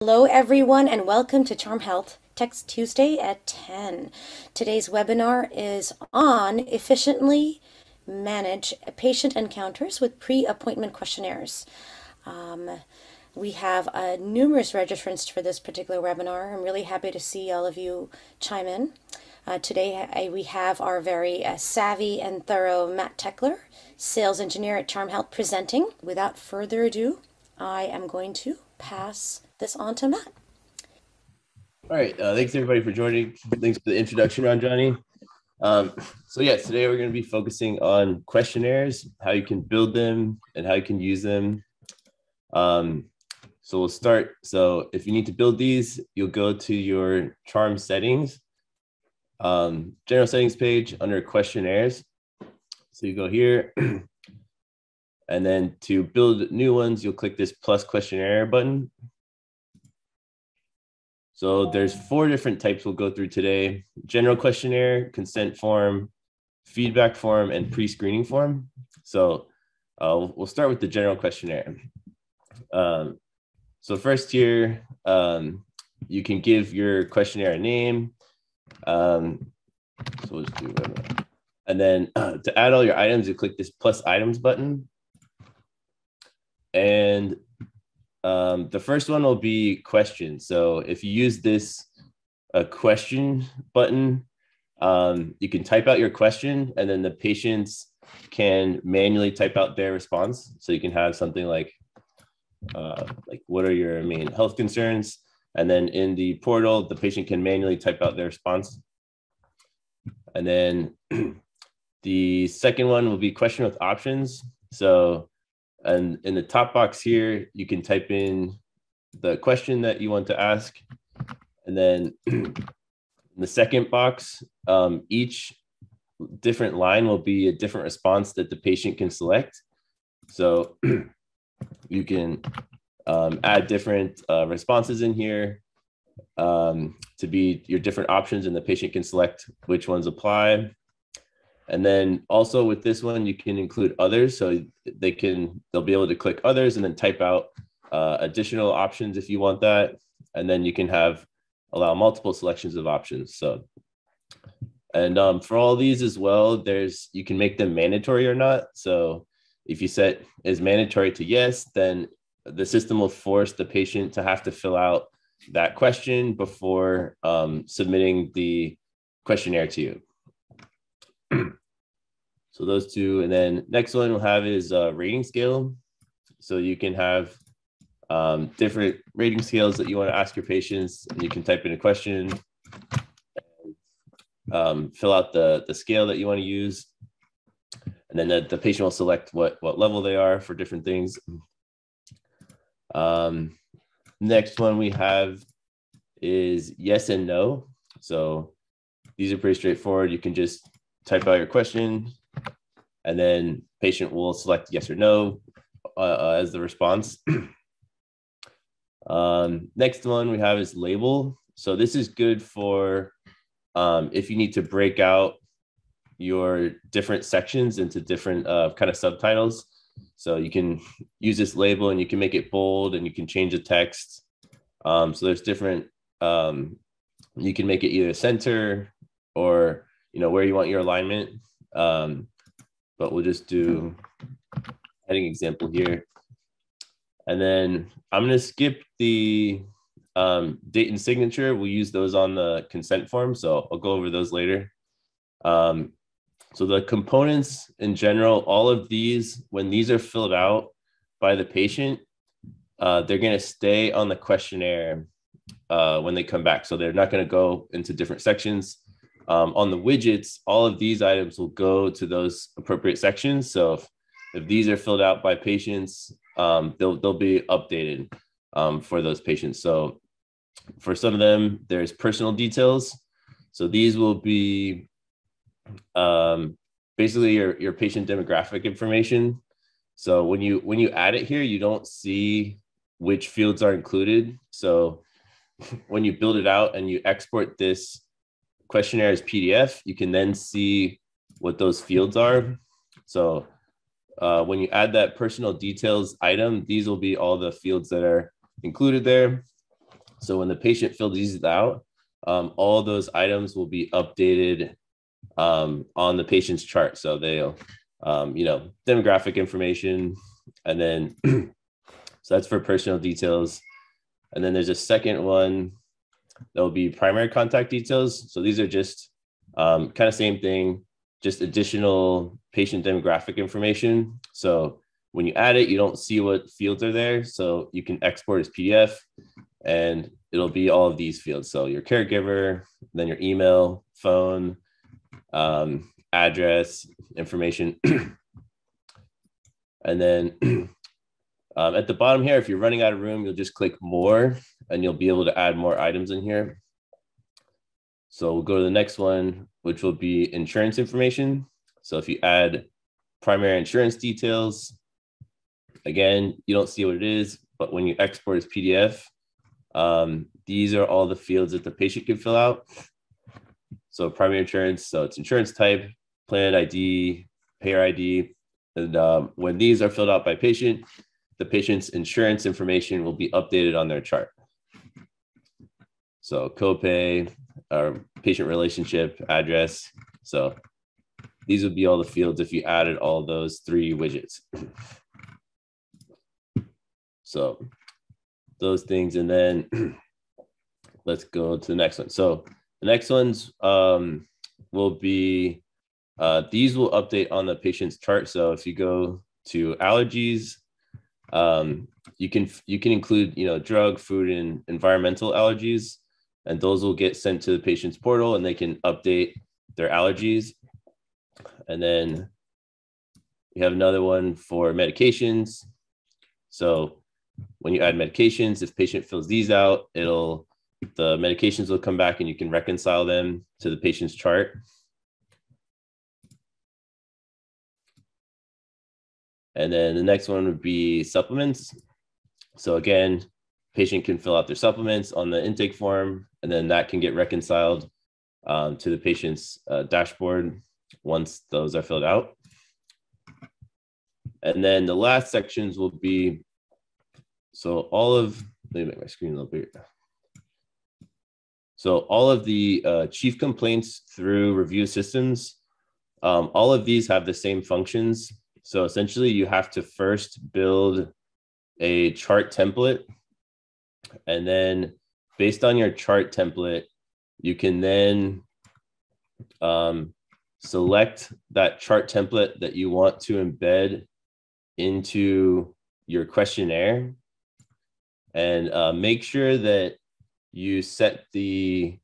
Hello everyone and welcome to Charm Health Text Tuesday at 10. Today's webinar is on efficiently manage patient encounters with pre-appointment questionnaires. We have numerous registrants for this particular webinar. I'm really happy to see all of you chime in. Today we have our very savvy and thorough Matt Teckler, sales engineer at Charm Health, presenting. Without further ado, I am going to pass this on to Matt. All right, thanks everybody for joining. Thanks for the introduction, Ron Johnny. Today we're going to be focusing on questionnaires, how you can build them and how you can use them. So we'll start. So if you need to build these, you'll go to your Charm settings, general settings page under questionnaires. So you go here and then to build new ones, you'll click this plus questionnaire button. So there's 4 different types we'll go through today: general questionnaire, consent form, feedback form, and pre-screening form. So we'll start with the general questionnaire. So first here, you can give your questionnaire a name. So we'll just do that. And then to add all your items, you click this plus items button. And the first one will be questions. So if you use this question button, you can type out your question and then the patients can manually type out their response. So you can have something like what are your main health concerns? And then in the portal, the patient can manually type out their response. And then the second one will be question with options. So and in the top box here, you can type in the question that you want to ask. And then in the second box, each different line will be a different response that the patient can select. So you can add different responses in here to be your different options, and the patient can select which ones apply. And then also with this one, you can include others. So they'll be able to click others and then type out additional options if you want that. And then you can allow multiple selections of options. So, and for all these as well, you can make them mandatory or not. So if you set as mandatory to yes, then the system will force the patient to have to fill out that question before submitting the questionnaire to you. So those two, and then next one we'll have is a rating scale. So you can have different rating scales that you want to ask your patients, and you can type in a question, and, fill out the scale that you want to use, and then the patient will select what level they are for different things. Next one we have is yes and no. So these are pretty straightforward. You can just type out your question, and then patient will select yes or no as the response. Next one we have is label. So this is good for if you need to break out your different sections into different kind of subtitles. So you can use this label and you can make it bold and you can change the text. So there's different, you can make it either center or, where you want your alignment. But we'll just do heading example here. And then I'm going to skip the date and signature. We'll use those on the consent form. So I'll go over those later. So the components in general, all of these, when these are filled out by the patient, they're going to stay on the questionnaire when they come back. So they're not going to go into different sections. On the widgets, all of these items will go to those appropriate sections. So if these are filled out by patients, they'll be updated for those patients. So for some of them, there's personal details. So these will be basically your patient demographic information. So when you add it here, you don't see which fields are included. So when you build it out and you export this questionnaire as PDF, you can then see what those fields are. So when you add that personal details item, these will be all the fields that are included there. So when the patient fills these out, all those items will be updated on the patient's chart. So they'll, demographic information, and then, so that's for personal details. And then there's a second one that will be primary contact details. So these are just kind of same thing, just additional patient demographic information. So when you add it, you don't see what fields are there. So you can export as PDF, and it'll be all of these fields. So your caregiver, then your email, phone, address, information. And then at the bottom here, if you're running out of room, you'll just click more and you'll be able to add more items in here. So we'll go to the next one, which will be insurance information. So if you add primary insurance details, again, you don't see what it is, but when you export as PDF, these are all the fields that the patient can fill out. So primary insurance, so it's insurance type, plan ID, payer ID. And when these are filled out by patient, the patient's insurance information will be updated on their chart. So copay, or patient relationship, address. So these would be all the fields if you added all those 3 widgets. So those things, and then let's go to the next one. So the next ones will be, these will update on the patient's chart. So if you go to allergies, you can include, drug, food, and environmental allergies, and those will get sent to the patient's portal and they can update their allergies. And then we have another one for medications. So when you add medications, if patient fills these out, the medications will come back and you can reconcile them to the patient's chart. And then the next one would be supplements. So again, patient can fill out their supplements on the intake form, and then that can get reconciled to the patient's dashboard once those are filled out. And then the last sections will be, let me make my screen a little bigger. So all of the chief complaints through review systems, all of these have the same functions. So essentially you have to first build a chart template, and then based on your chart template, you can then select that chart template that you want to embed into your questionnaire, and make sure that you set the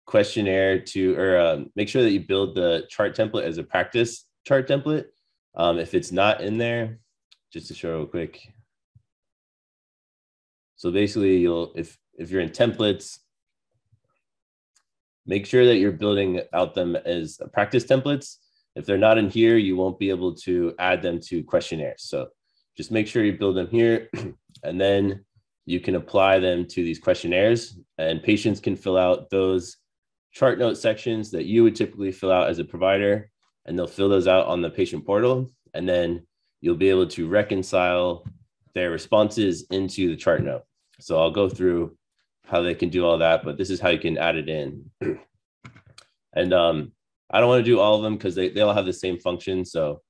questionnaire to, or make sure that you build the chart template as a practice chart template. If it's not in there, just to show real quick. So basically if you're in templates, make sure that you're building out them as practice templates. If they're not in here, you won't be able to add them to questionnaires. So just make sure you build them here, and then you can apply them to these questionnaires, and patients can fill out those chart note sections that you would typically fill out as a provider, and they'll fill those out on the patient portal, and then you'll be able to reconcile their responses into the chart note. So I'll go through how they can do all that, but this is how you can add it in. And I don't want to do all of them because they all have the same function. So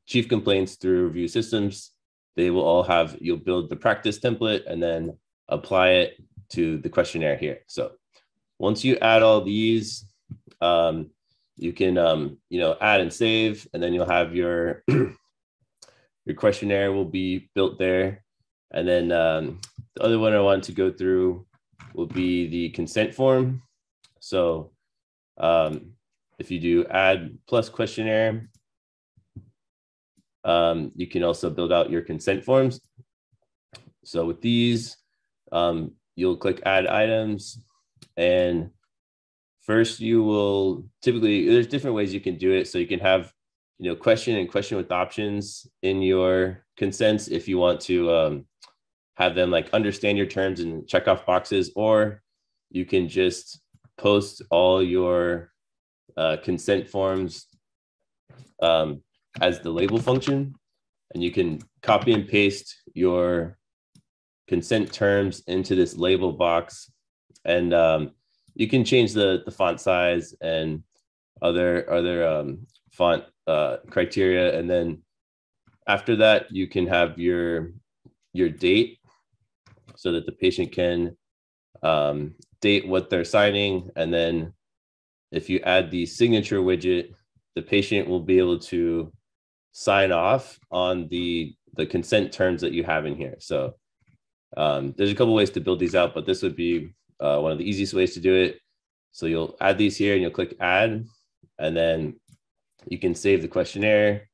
chief complaints through review systems, they will all have, you'll build the practice template and then apply it to the questionnaire here. So once you add all these, you can add and save, and then you'll have your your questionnaire will be built there. And then the other one I want to go through will be the consent form. So if you do add plus questionnaire, you can also build out your consent forms. So with these, you'll click add items, and first you will typically, there's different ways you can do it. So you can have, question and question with options in your consents if you want to have them like understand your terms and check off boxes, or you can just post all your consent forms as the label function, and you can copy and paste your consent terms into this label box, and you can change the font size and other font criteria, and then after that you can have your date so that the patient can date what they're signing, and then if you add the signature widget, the patient will be able to sign off on the consent terms that you have in here. So there's a couple ways to build these out, but this would be one of the easiest ways to do it. So you'll add these here and you'll click add, and then you can save the questionnaire,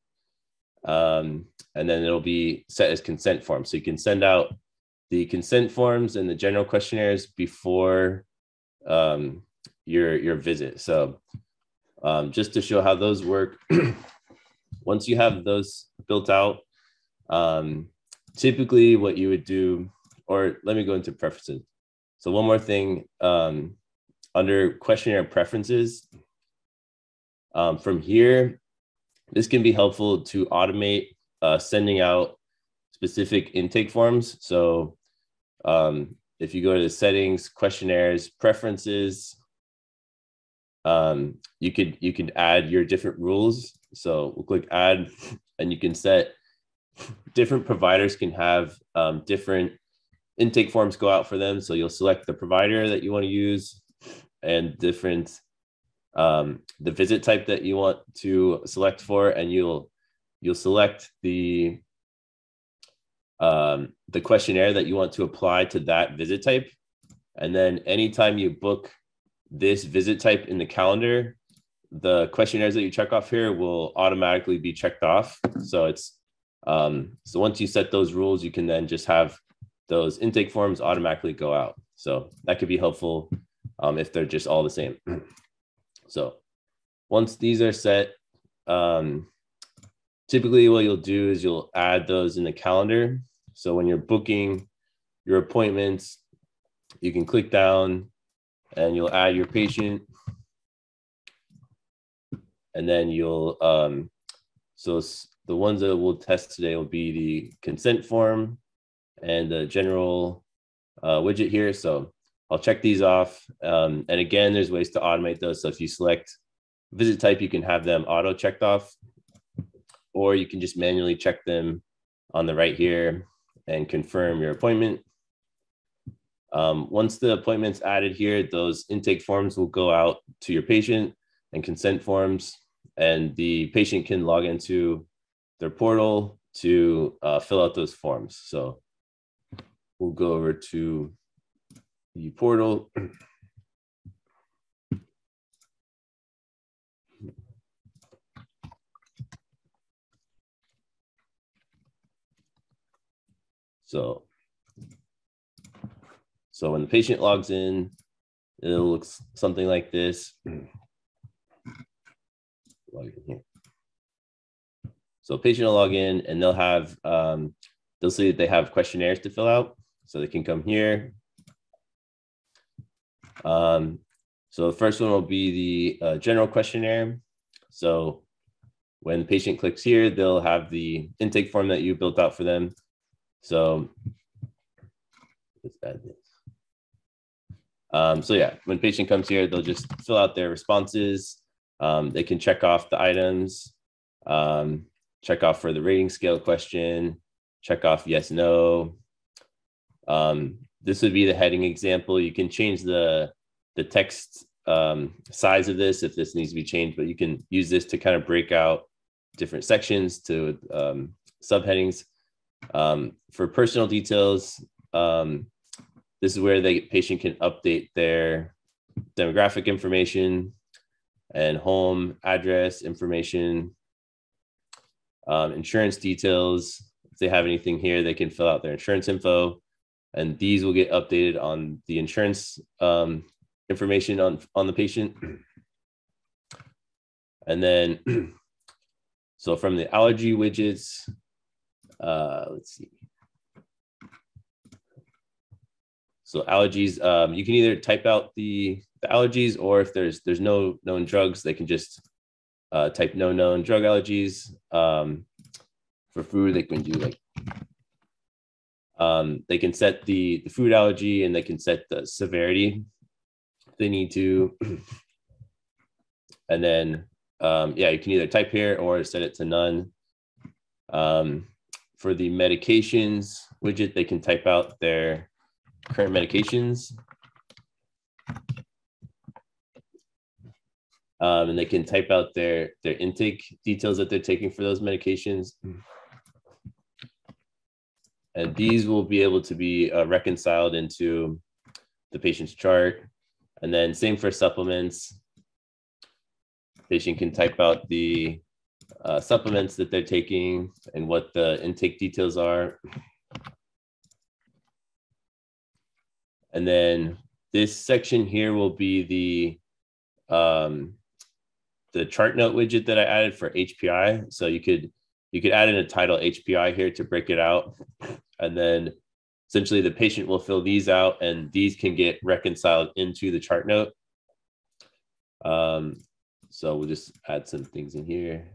and then it'll be set as consent forms. So you can send out the consent forms and the general questionnaires before your visit. So just to show how those work, once you have those built out, typically what you would do, or let me go into preferences. So one more thing, under questionnaire preferences, from here, this can be helpful to automate sending out specific intake forms. So if you go to the settings, questionnaires, preferences, you could add your different rules. So we'll click add, and you can set different providers can have different intake forms go out for them. So you'll select the provider that you want to use and different the visit type that you want to select for, and you'll select the questionnaire that you want to apply to that visit type. And then anytime you book this visit type in the calendar, the questionnaires that you check off here will automatically be checked off. So it's so once you set those rules, you can then just have those intake forms automatically go out. So that could be helpful if they're just all the same. So once these are set, typically what you'll do is you'll add those in the calendar. So when you're booking your appointments, you can click down and you'll add your patient. And then you'll, so the ones that we'll test today will be the consent form and the general widget here. So I'll check these off. And again, there's ways to automate those. So if you select visit type, you can have them auto checked off, or you can just manually check them on the right here and confirm your appointment. Once the appointment's added here, those intake forms will go out to your patient and consent forms, and the patient can log into their portal to fill out those forms. So we'll go over to the portal. So when the patient logs in, it'll look something like this. So patient will log in and they'll have, they'll see that they have questionnaires to fill out. So they can come here. So the first one will be the general questionnaire. So when the patient clicks here, they'll have the intake form that you built out for them. So let's add this. So yeah, when patient comes here, they'll just fill out their responses. They can check off the items, check off for the rating scale question, check off yes, no. This would be the heading example. You can change the text size of this if this needs to be changed, but you can use this to kind of break out different sections to subheadings. For personal details, this is where the patient can update their demographic information and home address information, insurance details. If they have anything here, they can fill out their insurance info, and these will get updated on the insurance information on the patient. And then, so from the allergy widgets, let's see. So allergies, you can either type out the allergies, or if there's no known drugs, they can just type no known drug allergies. For food, they can do like They can set the food allergy, and they can set the severity if they need to. And then, yeah, you can either type here or set it to none. For the medications widget, they can type out their current medications. And they can type out their intake details that they're taking for those medications. And these will be able to be reconciled into the patient's chart. And then same for supplements. Patient can type out the supplements that they're taking and what the intake details are. And then this section here will be the chart note widget that I added for HPI. So you could add in a title HPI here to break it out. And then essentially the patient will fill these out, and these can get reconciled into the chart note. So we'll just add some things in here.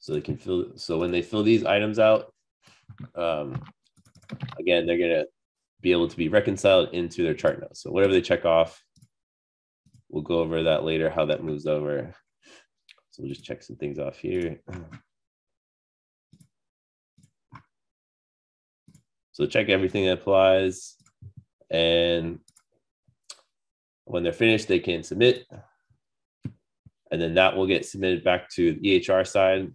So they can fill, so when they fill these items out, again, they're gonna be able to be reconciled into their chart note. So whatever they check off, we'll go over that later, how that moves over. So we'll just check some things off here. So check everything that applies. And when they're finished, they can submit. And then that will get submitted back to the EHR side.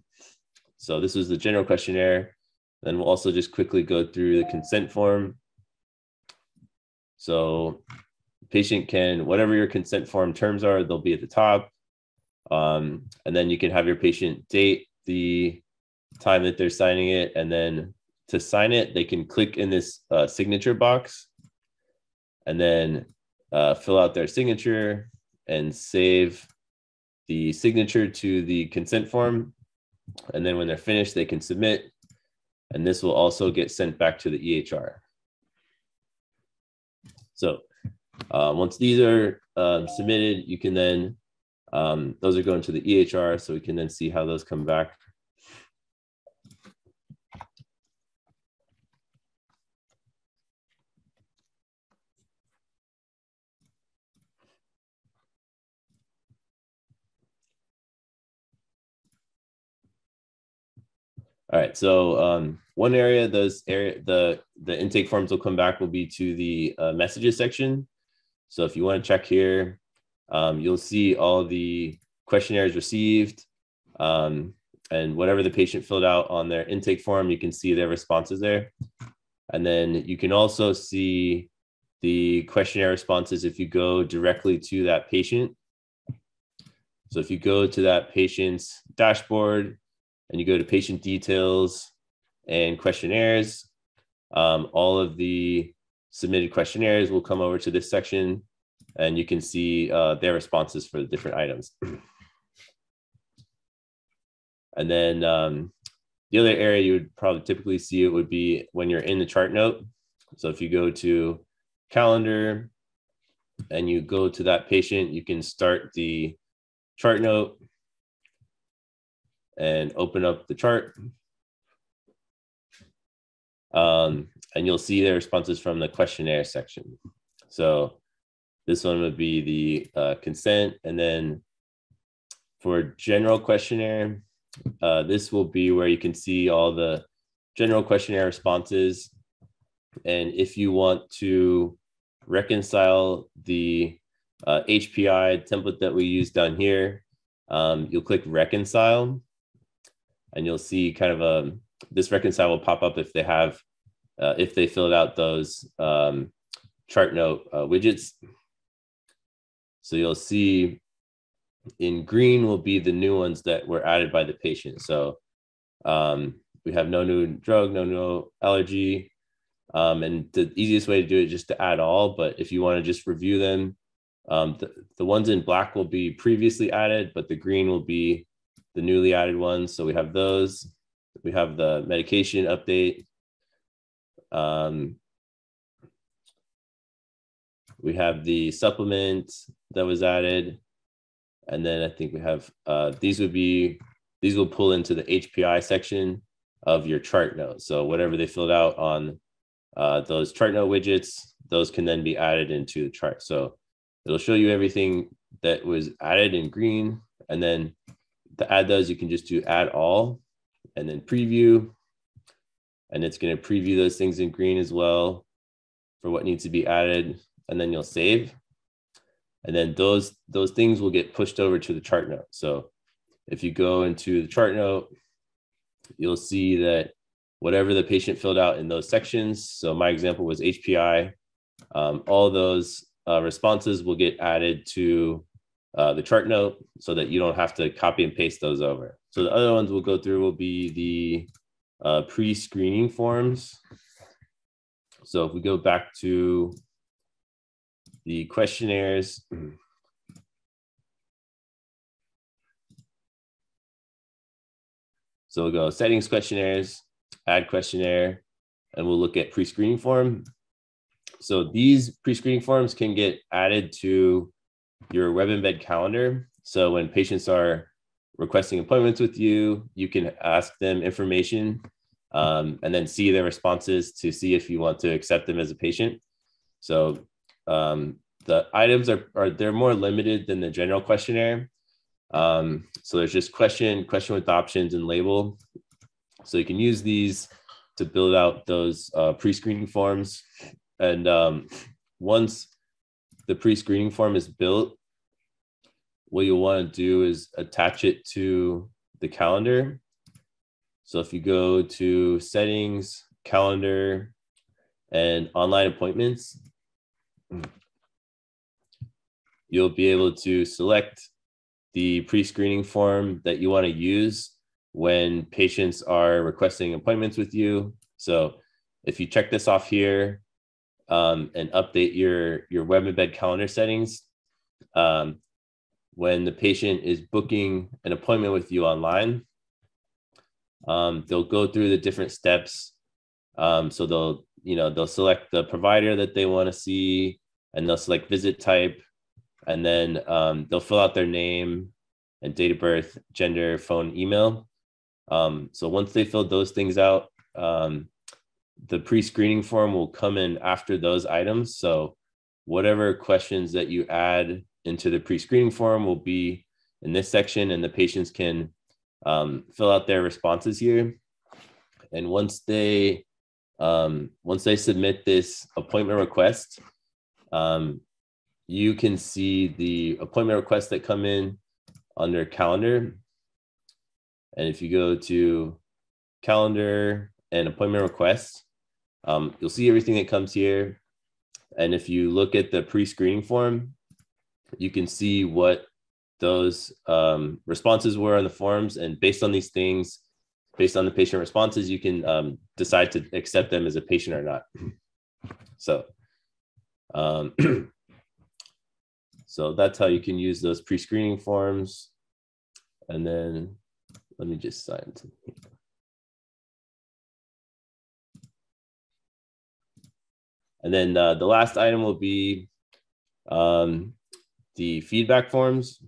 So this was the general questionnaire. Then we'll also just quickly go through the consent form. So patient can, whatever your consent form terms are, they'll be at the top. And then you can have your patient date the time that they're signing it. And then to sign it, they can click in this signature box and then fill out their signature and save the signature to the consent form. And then when they're finished, they can submit. And this will also get sent back to the EHR. So once these are submitted, you can then, those are going to the EHR, so we can then see how those come back. All right, so one area, the intake forms will come back will be to the messages section. So if you want to check here, you'll see all the questionnaires received, and whatever the patient filled out on their intake form, you can see their responses there. And then you can also see the questionnaire responses if you go directly to that patient. So if you go to that patient's dashboard and you go to patient details and questionnaires, all of the submitted questionnaires will come over to this section, and you can see their responses for the different items. And then the other area you would probably typically see it would be when you're in the chart note. So if you go to calendar and you go to that patient, you can start the chart note and open up the chart. And you'll see the responses from the questionnaire section. So this one would be the consent. And then for general questionnaire, this will be where you can see all the general questionnaire responses. And if you want to reconcile the HPI template that we use down here, you'll click reconcile, and you'll see kind of this reconcile will pop up if they have, if they filled out those chart note widgets. So you'll see in green will be the new ones that were added by the patient. So we have no new drug, no allergy. And the easiest way to do it is just to add all, but if you want to just review them, the ones in black will be previously added, but the green will be the newly added ones. So we have those. We have the medication update. We have the supplement that was added. And then I think we have, these will pull into the HPI section. of your chart note. So whatever they filled out on those chart note widgets, those can then be added into the chart. So it'll show you everything that was added in green. And then to add those, you can just do add all and then preview. And it's going to preview those things in green as well for what needs to be added. And then you'll save. And then those things will get pushed over to the chart note. So if you go into the chart note, you'll see that whatever the patient filled out in those sections, so my example was HPI, all those responses will get added to the chart note so that you don't have to copy and paste those over. So the other ones we'll go through will be the pre-screening forms. So if we go back to the questionnaires, so we'll go settings, questionnaires, add questionnaire, and we'll look at pre-screening form. So these pre-screening forms can get added to your web embed calendar. So when patients are requesting appointments with you, you can ask them information and then see their responses to see if you want to accept them as a patient. So the items they're more limited than the general questionnaire. So there's just question with options, and label. So you can use these to build out those pre-screening forms. And once the pre-screening form is built, what you'll want to do is attach it to the calendar. So if you go to settings, calendar, and online appointments, you'll be able to select the pre-screening form that you want to use when patients are requesting appointments with you. So if you check this off here and update your web embed calendar settings, when the patient is booking an appointment with you online, they'll go through the different steps. So they'll select the provider that they want to see, and they'll select visit type, and then they'll fill out their name and date of birth, gender, phone, email. So once they filled those things out, the pre-screening form will come in after those items. So whatever questions that you add into the pre-screening form will be in this section, and the patients can fill out their responses here. And once they submit this appointment request, you can see the appointment requests that come in under calendar. And if you go to calendar and appointment requests, you'll see everything that comes here. And if you look at the pre-screening form, you can see what those responses were on the forms. And based on these things, based on the patient responses, you can decide to accept them as a patient or not. So, so that's how you can use those pre-screening forms. And then let me just sign to here. And then the last item will be the feedback forms.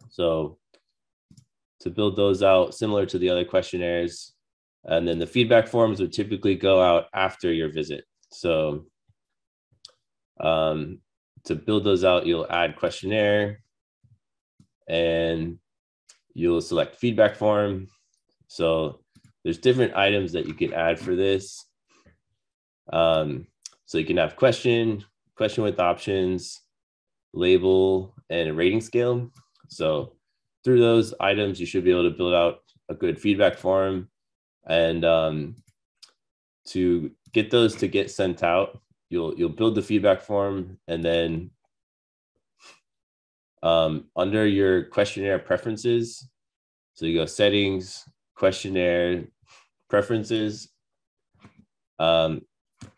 So to build those out, similar to the other questionnaires, and then the feedback forms would typically go out after your visit. So to build those out, you'll add questionnaire, and you'll select feedback form. So there's different items that you can add for this. So you can have question with options, label, and a rating scale. So through those items, you should be able to build out a good feedback form. And to get those to get sent out, you'll build the feedback form, and then under your questionnaire preferences, so you go settings, questionnaire, preferences.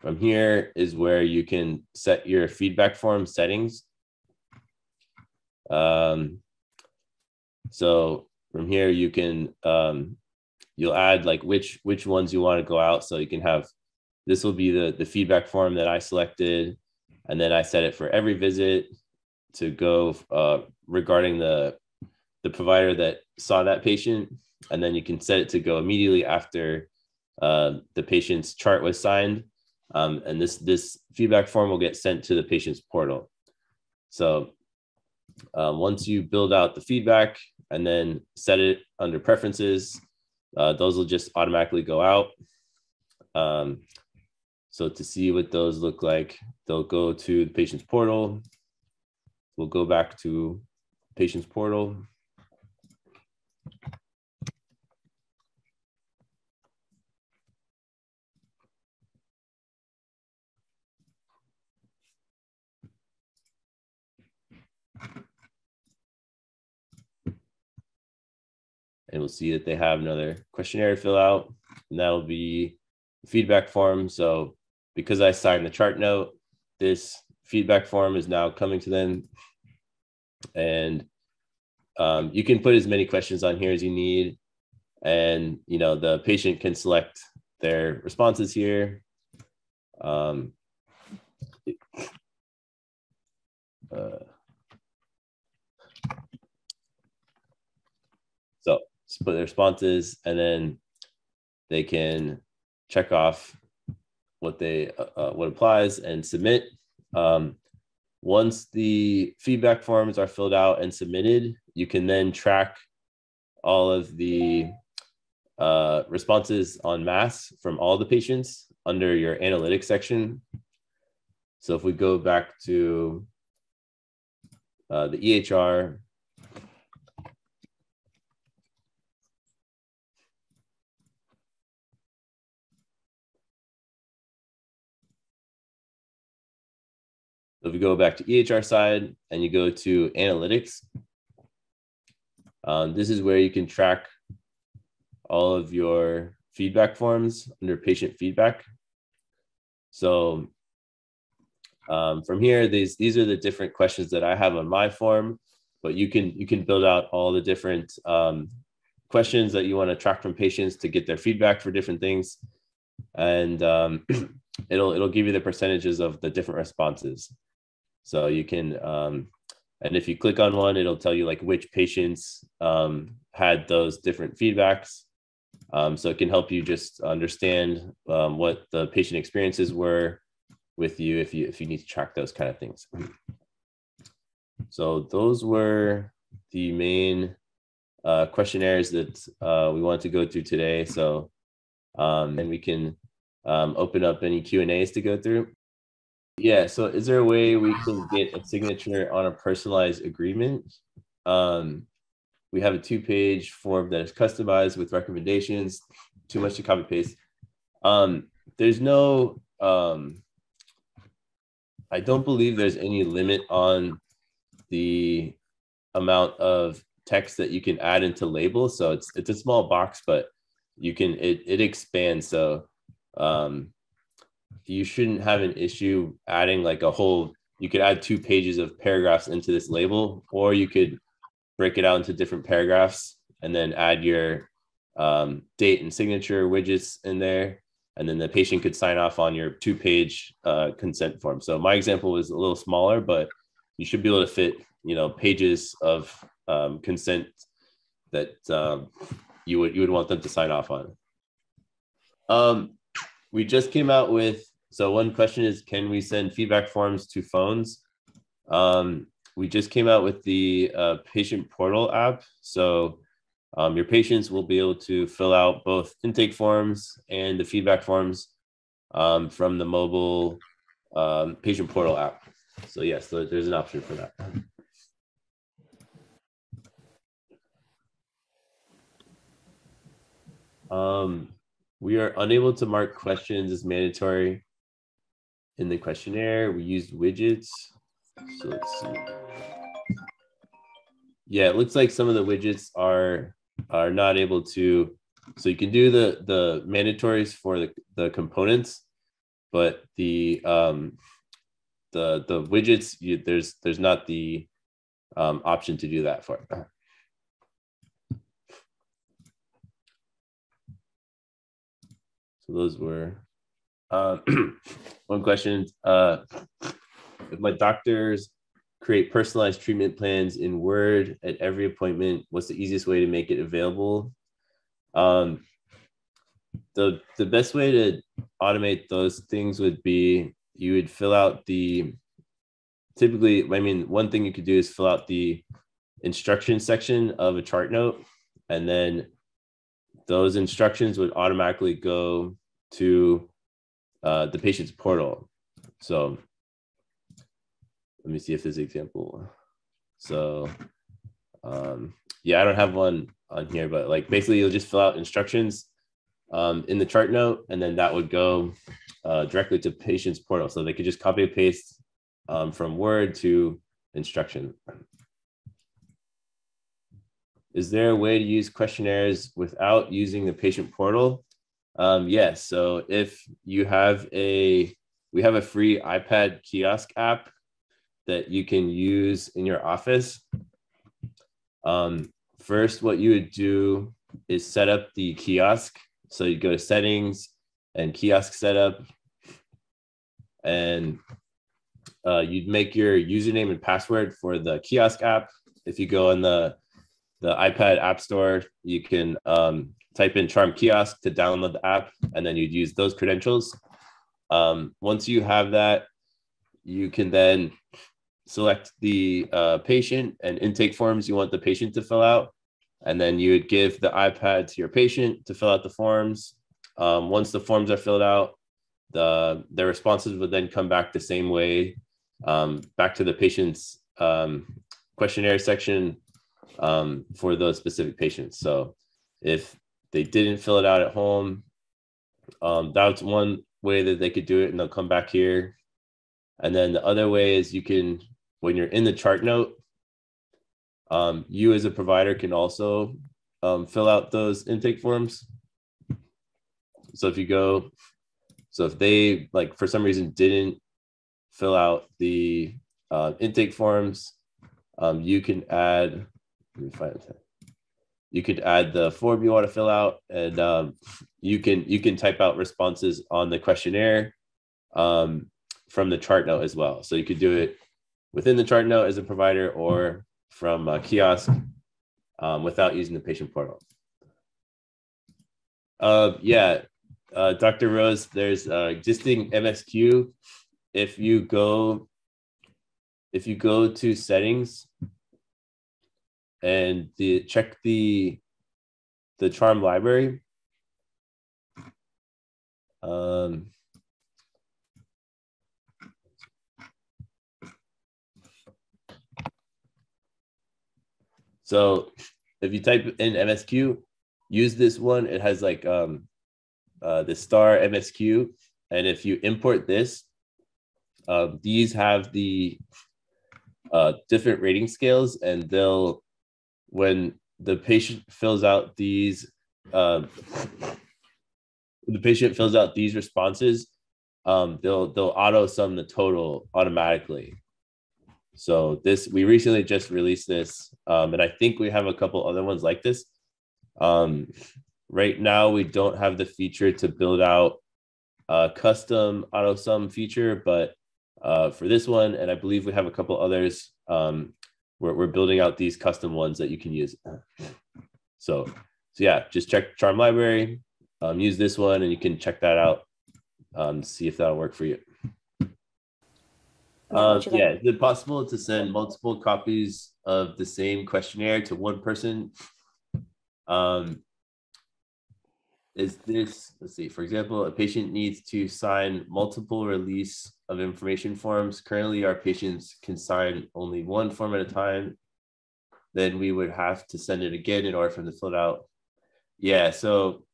From here is where you can set your feedback form settings. So from here you can you'll add like which ones you want to go out. So you can have, this will be the feedback form that I selected, and then I set it for every visit to go regarding the provider that saw that patient. and then you can set it to go immediately after the patient's chart was signed. And this feedback form will get sent to the patient's portal. So once you build out the feedback and then set it under preferences, those will just automatically go out. So to see what those look like, they'll go to the patient's portal. We'll go back to patient's portal. And we'll see that they have another questionnaire to fill out, and that'll be feedback form. So because I signed the chart note, this feedback form is now coming to them. And you can put as many questions on here as you need. And, the patient can select their responses here. So just put their responses, and then they can check off what applies and submit. Once the feedback forms are filled out and submitted, you can then track all of the responses en masse from all the patients under your analytics section. So if we go back to the EHR, if we go back to EHR side and you go to analytics, this is where you can track all of your feedback forms under patient feedback. So from here, these are the different questions that I have on my form, but you can build out all the different questions that you want to track from patients to get their feedback for different things. And it'll give you the percentages of the different responses. So you can, and if you click on one, it'll tell you like which patients had those different feedbacks. So it can help you just understand what the patient experiences were with you if you need to track those kind of things. So those were the main questionnaires that we want to go through today. So and we can open up any Q&As to go through. Yeah, so is there a way we can get a signature on a personalized agreement? We have a 2-page form that is customized with recommendations, too much to copy paste. There's no, I don't believe there's any limit on the amount of text that you can add into labels. So it's a small box, but you can, it expands. So you shouldn't have an issue adding like you could add 2 pages of paragraphs into this label, or you could break it out into different paragraphs and then add your date and signature widgets in there. And then the patient could sign off on your 2-page consent form. So my example was a little smaller, but you should be able to fit, pages of consent that you would want them to sign off on. We just came out with, so one question is, can we send feedback forms to phones? We just came out with the patient portal app. So your patients will be able to fill out both intake forms and the feedback forms from the mobile patient portal app. So yes, there's an option for that. We are unable to mark questions as mandatory in the questionnaire. We used widgets. So let's see. Yeah, it looks like some of the widgets are not able to. So you can do the mandatories for the components, but the widgets, there's not the option to do that for. So those were one question. If my doctors create personalized treatment plans in Word at every appointment, what's the easiest way to make it available? The best way to automate those things would be you would fill out typically, I mean, one thing you could do is fill out the instruction section of a chart note, and then those instructions would automatically go to the patient's portal. So let me see if there's an example. So yeah, I don't have one on here, but like basically you'll just fill out instructions in the chart note, and then that would go directly to patient's portal. So they could just copy and paste from Word to instruction. Is there a way to use questionnaires without using the patient portal? Yes. So if you have we have a free iPad kiosk app that you can use in your office. First, what you would do is set up the kiosk. So you go to settings and kiosk setup, and you'd make your username and password for the kiosk app. If you go in the iPad app store, you can type in Charm Kiosk to download the app, and then you'd use those credentials. Once you have that, you can then select the patient and intake forms you want the patient to fill out. And then you would give the iPad to your patient to fill out the forms. Once the forms are filled out, the responses would then come back the same way, back to the patient's questionnaire section for those specific patients. So if they didn't fill it out at home, that's one way that they could do it, and they'll come back here. And then the other way is you can, when you're in the chart note, you as a provider can also fill out those intake forms. So if they like for some reason didn't fill out the intake forms, you can add, you could add the form you want to fill out, and you can type out responses on the questionnaire from the chart note as well. So you could do it within the chart note as a provider, or from a kiosk without using the patient portal. Yeah, Dr. Rose, there's existing MSQ. If you go to settings and check the Charm library, so if you type in MSQ, use this one. It has like the star MSQ. And if you import this, these have the different rating scales, and when the patient fills out these, responses, they'll auto sum the total automatically. So we recently just released this, and I think we have a couple other ones like this. Right now, we don't have the feature to build out a custom auto sum feature, but for this one, and I believe we have a couple others, we're building out these custom ones that you can use. So yeah, just check Charm library, use this one, and you can check that out, see if that'll work for you. Yeah, is it possible to send multiple copies of the same questionnaire to one person? Is this, let's see, for example, a patient needs to sign multiple release of information forms. Currently, our patients can sign only one form at a time. Then we would have to send it again in order for them to fill it out. Yeah, so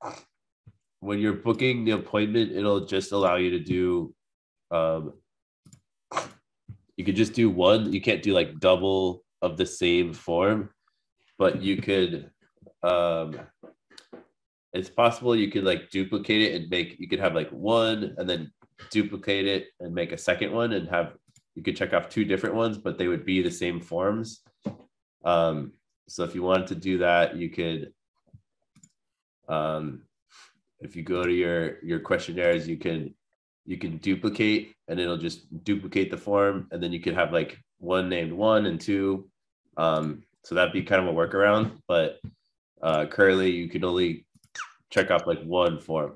when you're booking the appointment, it'll just allow you to do, you could just do one. You can't do like double of the same form, but you could, it's possible you could like duplicate it and you could have like one and then duplicate it and make a second one, and you could check off two different ones, but they would be the same forms. So if you wanted to do that, you could, if you go to your questionnaires, you can duplicate, and it'll just duplicate the form, and then you could have like one named 1 and 2. So that'd be kind of a workaround, but currently you can only check off like one form.